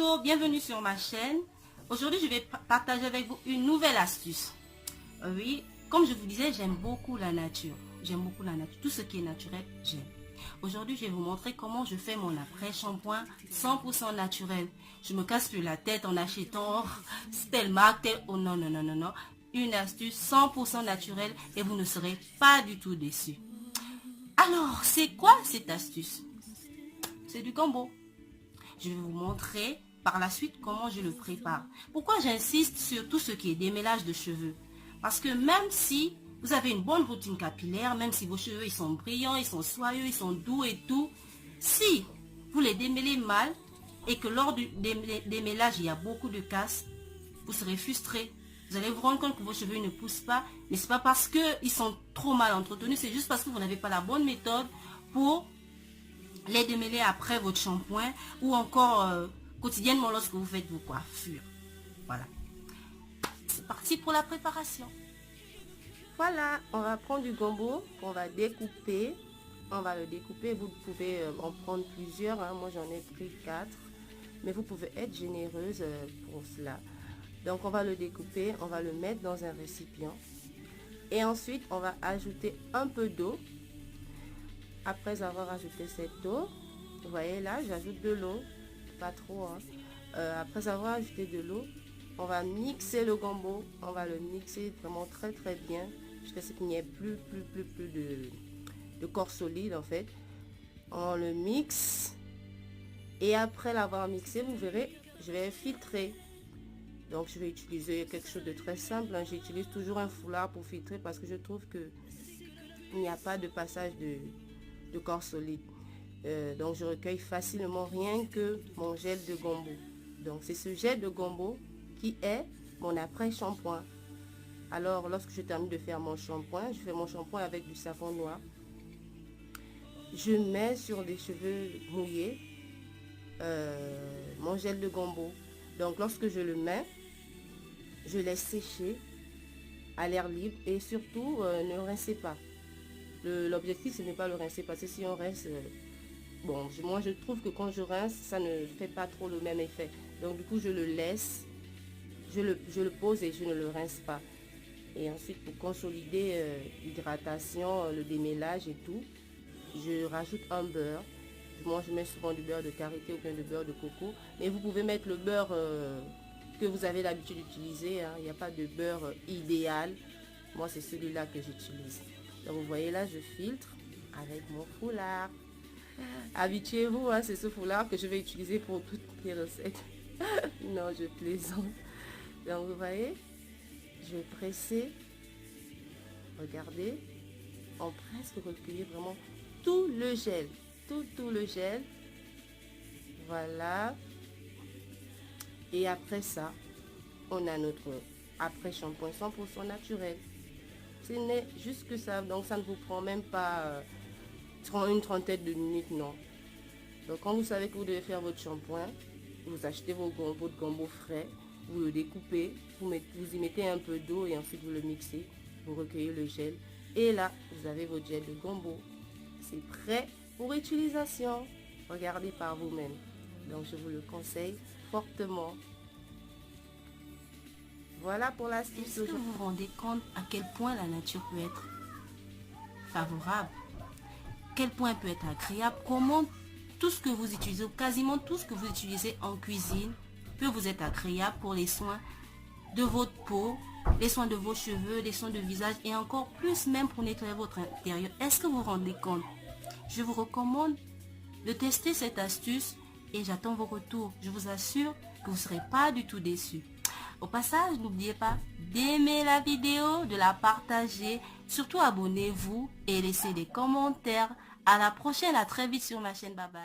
Bonjour, bienvenue sur ma chaîne. Aujourd'hui, je vais partager avec vous une nouvelle astuce. Oui, comme je vous disais, j'aime beaucoup la nature. J'aime beaucoup la nature. Tout ce qui est naturel, j'aime. Aujourd'hui, je vais vous montrer comment je fais mon après-shampoing 100% naturel. Je me casse plus la tête en achetant telle marque, telle... Oh non, non, non, non, non. Une astuce 100% naturelle et vous ne serez pas du tout déçus. Alors, c'est quoi cette astuce? C'est du gombo. Je vais vous montrer par la suite comment je le prépare. Pourquoi j'insiste sur tout ce qui est démêlage de cheveux? Parce que même si vous avez une bonne routine capillaire, même si vos cheveux ils sont brillants, ils sont soyeux, ils sont doux et tout, si vous les démêlez mal et que lors du démêlage il y a beaucoup de casse, vous serez frustré. Vous allez vous rendre compte que vos cheveux ne poussent pas, mais ce n'est pas parce qu'ils sont trop mal entretenus, c'est juste parce que vous n'avez pas la bonne méthode pour les démêler après votre shampoing ou encore quotidiennement lorsque vous faites vos coiffures. Voilà. C'est parti pour la préparation. Voilà, on va prendre du gombo qu'on va découper. On va le découper. Vous pouvez en prendre plusieurs. Hein. Moi, j'en ai pris 4. Mais vous pouvez être généreuse pour cela. Donc, on va le découper. On va le mettre dans un récipient. Et ensuite, on va ajouter un peu d'eau. Après avoir ajouté cette eau, vous voyez là, j'ajoute de l'eau, pas trop. Hein. Après avoir ajouté de l'eau, on va mixer le gombo. On va le mixer vraiment très très bien jusqu'à ce qu'il n'y ait plus de corps solide en fait. On le mixe et après l'avoir mixé, vous verrez, je vais filtrer. Donc je vais utiliser quelque chose de très simple. Hein. J'utilise toujours un foulard pour filtrer parce que je trouve que il n'y a pas de passage de corps solide. Donc je recueille facilement rien que mon gel de gombo. Donc c'est ce gel de gombo qui est mon après-shampoing. Alors lorsque je termine de faire mon shampoing, je fais mon shampoing avec du savon noir. Je mets sur les cheveux mouillés mon gel de gombo. Donc lorsque je le mets, je laisse sécher à l'air libre et surtout ne rincez pas. L'objectif ce n'est pas le rincer parce que si on rince, bon moi je trouve que quand je rince ça ne fait pas trop le même effet. Donc du coup je le laisse, je le pose et je ne le rince pas. Et ensuite pour consolider l'hydratation, le démêlage et tout, je rajoute un beurre. Moi je mets souvent du beurre de karité ou bien du beurre de coco. Mais vous pouvez mettre le beurre que vous avez l'habitude d'utiliser. Hein. Il n'y a pas de beurre idéal. Moi c'est celui-là que j'utilise. Donc vous voyez là, je filtre avec mon foulard. Habituez-vous, hein, c'est ce foulard que je vais utiliser pour toutes les recettes. Non, je plaisante. Donc vous voyez, je vais presser. Regardez, on presque recueillir vraiment tout le gel. Tout le gel. Voilà. Et après ça, on a notre après-shampoing 100% naturel. Ce n'est juste que ça, donc ça ne vous prend même pas une trentaine de minutes, non. Donc quand vous savez que vous devez faire votre shampoing, vous achetez votre gombo frais, vous le découpez, vous y mettez un peu d'eau et ensuite vous le mixez, vous recueillez le gel et là vous avez votre gel de gombo. C'est prêt pour utilisation. Regardez par vous-même. Donc je vous le conseille fortement. Voilà pour l'astuce. Est-ce que vous vous rendez compte à quel point la nature peut être favorable? Quel point peut être agréable? Comment tout ce que vous utilisez, quasiment tout ce que vous utilisez en cuisine peut vous être agréable pour les soins de votre peau, les soins de vos cheveux, les soins de visage et encore plus même pour nettoyer votre intérieur. Est-ce que vous vous rendez compte? Je vous recommande de tester cette astuce et j'attends vos retours. Je vous assure que vous ne serez pas du tout déçus. Au passage, n'oubliez pas d'aimer la vidéo, de la partager, surtout abonnez-vous et laissez des commentaires. À la prochaine, à très vite sur ma chaîne. Bye bye.